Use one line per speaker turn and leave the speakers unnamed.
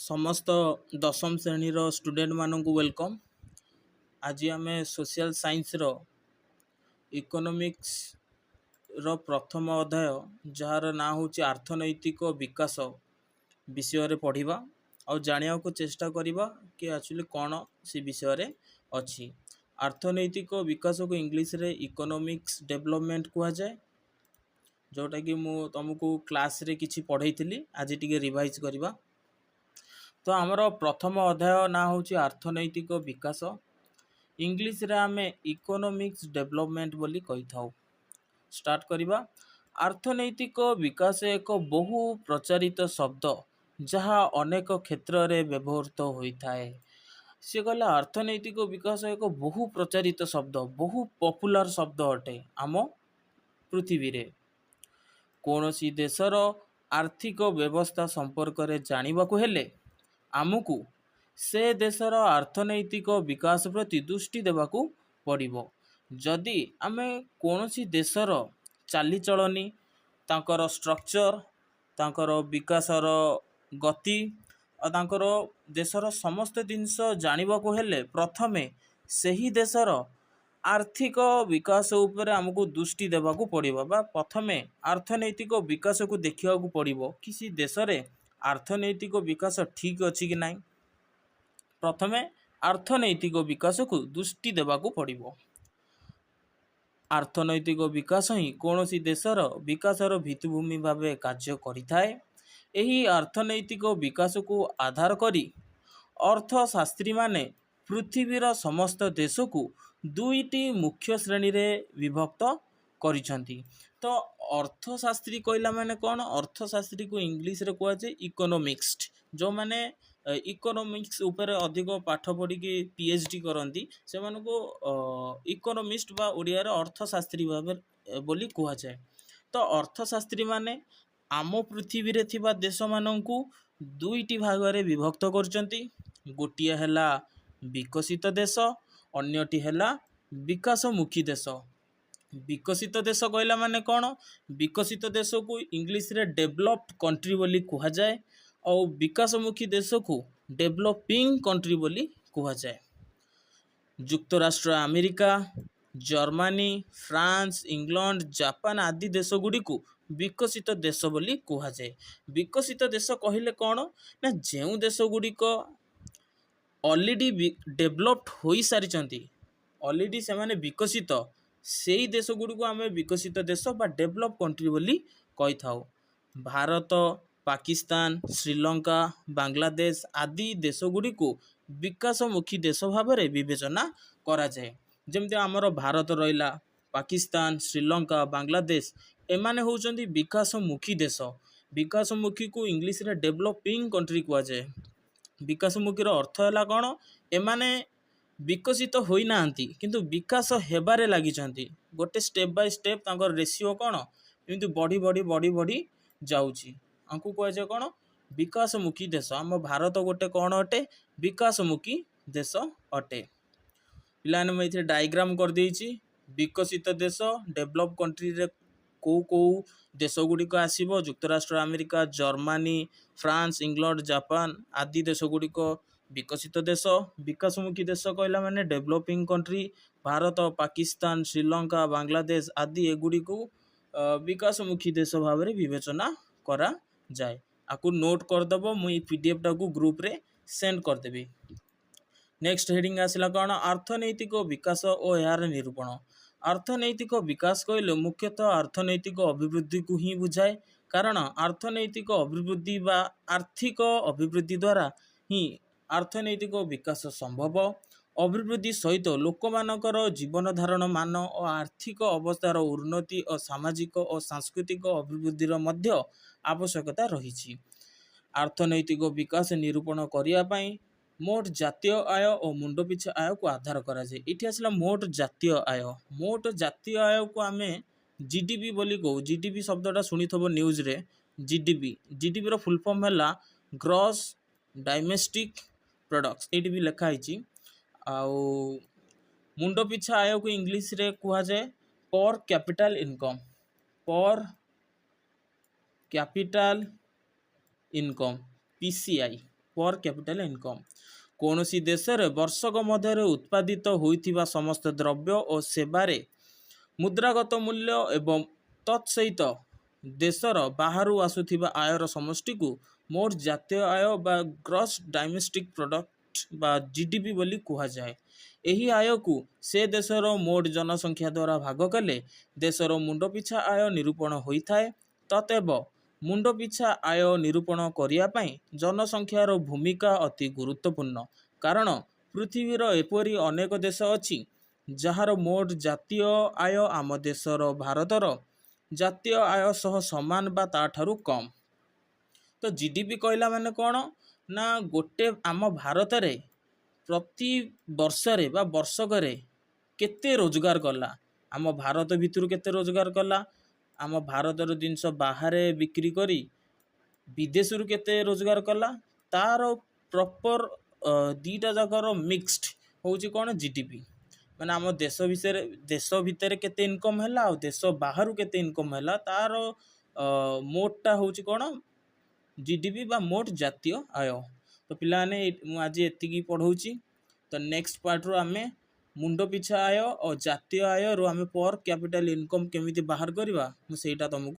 समस्त दशम श्रेणी स्टूडेंट मानक वेलकम। आज आम सोशल साइंस रो इकोनॉमिक्स रो प्रथम अध्याय जार ना हूँ अर्थनैतिक विकास विषय रे पढ़िबा और जानिया को चेष्टा करिबा कि एक्चुअली कौन से विषय रे अच्छी। अर्थनैतिक विकास को इंग्लिश रे इकोनॉमिक्स डेवलपमेंट कहा जाए, जोटा कि मु तुमको क्लास रे किछि पढ़ाई थी। आज टिके रिवाइज करिबा। तो आमर प्रथम अध्याय ना हूँ अर्थनैतिक विकास, इंग्लिश रे आमे इकोनॉमिक्स डेवलपमेंट बोली कही थाउ। स्टार्ट करिबा। अर्थनैतिक विकास एक बहु प्रचारित शब्द जहाँ अनेक क्षेत्र रे व्यवहृत होता है। सी कहला अर्थनैतिक विकास एक बहु प्रचारित शब्द, बहु पॉपुलर शब्द अटे आम पृथ्वी रे। कौनसी देशर आर्थिक व्यवस्था संपर्क रे जानिबाकु हेले आमको से देशर अर्थनैतिक विकास प्रति दृष्टि देवाकू पड़िबो। जदि आमे कौनसी देशर चालीचलनी, तांकर स्ट्रक्चर, तांकर विकासर गति और तांकर देशर समस्त जिनस जानिबाकू हेले प्रथमे सही देशर आर्थिक विकास उपरे आमको दृष्टि देवाकू पड़िबो बा प्रथमे अर्थनैतिक विकास को देखियाकू पड़िबो किसी देश रे अर्थनैतिक विकास ठीक अछि कि नहीं। प्रथमे अर्थनैतिक विकास को दृष्टि देवाकू पड़िबो। अर्थनैतिक विकास ही कौनसी देशर विकासर भित्तिभूमि भावे कार्य करिथाए। एही अर्थनैतिक विकास को आधार करी अर्थशास्त्री माने पृथ्वीर समस्त देश को दुईटी मुख्य श्रेणी रे विभक्त करिसंती। तो अर्थशास्त्री कहला माने कौन? अर्थशास्त्री को इंग्लिश रे कहा जाए इकोनॉमिक्स। जो माने इकोनॉमिक्स ऊपर अधिक पाठ पढ़ी कि पीएचडी करती से इकोनॉमिस्ट बा ओडिया रे अर्थशास्त्री भावे बोली कहा जाए। तो अर्थशास्त्री माने आम पृथ्वी रे थिबा देश माननकु दुईटी भाग रे विभक्त करचंती। गोटिया हैला विकसित देश, अन्यटी हैला विकासमुखी देश। विकसित देश कहला माने कौन? विकसित देश को इंग्लिश रे डेवलप्ड कंट्री बोली कहा जाए और विकासमुखी देश को डेवलपिंग कंट्री बोली कहा जाए। युक्तराष्ट्र America, Germany, France, England, Japan आदि देश गुड़ी को विकसित देश बोली कहा जाए। विकसित देश कहले कौन ना जो देश गुड़िक ऑलरेडी डेवलप्ड हो सारी, ऑलरेडी से माने विकसित, सेही देश गुड़ी को आम विकसित देश बा डेवलप कंट्री बोली कही थाउ। भारत, पाकिस्तान, श्रीलंका, बांग्लादेश आदि देश गुड़ी को विकासमुखी देश भाव में विवेचना करा जाए। जमती आमर भारत रहिला, पाकिस्तान, श्रीलंका, बांग्लादेश एमाने होउचंदी विकासमुखी देश। विकासमुखी को इंग्लिश रे डेवलपिंग कंट्री कहा जाए। विकासमुखी रो अर्थ हैला कौन? एमाने विकसित होई नांती किंतु विकास हेबारे लागिचंती। गोटे स्टेप बाय स्टेप तांकर रेशियो कौन एमती बढ़ी बढ़ी बढ़ी बढ़ी जाउची। आंकु कहा जाए कौन? विकासमुखी देश। आम भारत गोटे कौन अटे? विकासमुखी देश अटे। पिलाने मैं इथे डायग्राम कर देइची। विकसित देश डेवलप कंट्री रे को देश गुड़िक आसीबो? युक्तराष्ट्र America, Germany, France, England, Japan आदि देश गुड़िक विकसित देश। विकासमुखी देश कहला माने डेवलपिंग कंट्री। भारत, पाकिस्तान, श्रीलंका, बांग्लादेश आदि एगुड़ी को विकासमुखी देश भाव में विवेचना करा जाए। आपको नोट करदेव, मुझे पीडीएफ टाक ग्रुप रे सेंड करदेवी। नेक्स्ट हेडिंग आसला कौन? अर्थनैतिक विकास और यार निरूपण। अर्थनैतिक विकास कहले मुख्यतः अर्थनैतिक अभिवृद्धि को ही बुझाए, कारण अर्थनैतिक अभिवृद्धि बा आर्थिक अभिवृद्धि द्वारा ही अर्थनैतिक विकास संभव। अभिवृद्धि सहित लोकमानकर जीवन धारण मान और आर्थिक अवस्थार उन्नति और सामाजिक और सांस्कृतिक अभिवृद्धिर मध्य आवश्यकता रही। अर्थनैतिक विकास निरूपण करने मोट जातीय आय और मुंड पिछा आय को आधार करा जाए। इठी आसला मोट जातीय आय। मोट जातीय आय को आमे जीडीपी बोली कहू। जीडीपी शब्दटा शुणिथबो न्यूज रे। जीडीपी, जीडीपी रो फुल फॉर्म हैला ग्रॉस डोमेस्टिक प्रोडक्ट्स। एटी भी लिखा है। आउ मुंड पिछा आय को इंग्लिश रे कहा जाए पर कैपिटल इनकम। पर कैपिटल इनकम पीसीआई। पर कैपिटल इनकम। कौनसी देशरे वर्षक मध्य उत्पादित होइथिबा समस्त द्रव्य और सेवारे मुद्रागत मूल्य एवं तत्सहित देशर बाहरु आसुथिबा आयर समष्टि को मोट जातीय आय बा ग्रॉस डोमेस्टिक प्रोडक्ट बा जीडीपी बोली कुहा जाए। एही आय को से देशर मोट जनसंख्या द्वारा भाग कले देशर मुंड पिछा आय निरूपण होइथाए। ततेव मुंड पिछा आय निरूपण करिया पई जनसंख्यार भूमिका अति गुरुत्वपूर्ण, कारण पृथ्वीर एपरी अनेक देश अछि जहार मोट जातीय आय आम देशर भारतर जातीय आय सह समान बा ताठारु कम। तो जीडीपी कहला माने कौन ना गोटे आम भारत रे प्रति वर्षरे बा वर्षकरे केते रोजगार कला, आम भारत भितर केते रोजगार कला, आम भारतर जिनस बाहर बिक्री करी विदेश रु केते रोजगार कला, तार प्रॉपर दीटा जाकर मिक्सड होउची कौन जीडीपी। माने आम देश भितर केते इनकम हैला और देश बाहर केते इनकम हैला तार मोटटा होउची कौन जीडीपी बा मोट जातीय आय। तो पिलाने मु आज एतिकी पढ़ौची। तो नेक्स्ट पार्ट रो आमे मुंड पिछा आय और जातीय आय रो आमे पर कैपिटल इनकम केमिति बाहर करबा मु सेटा तुमको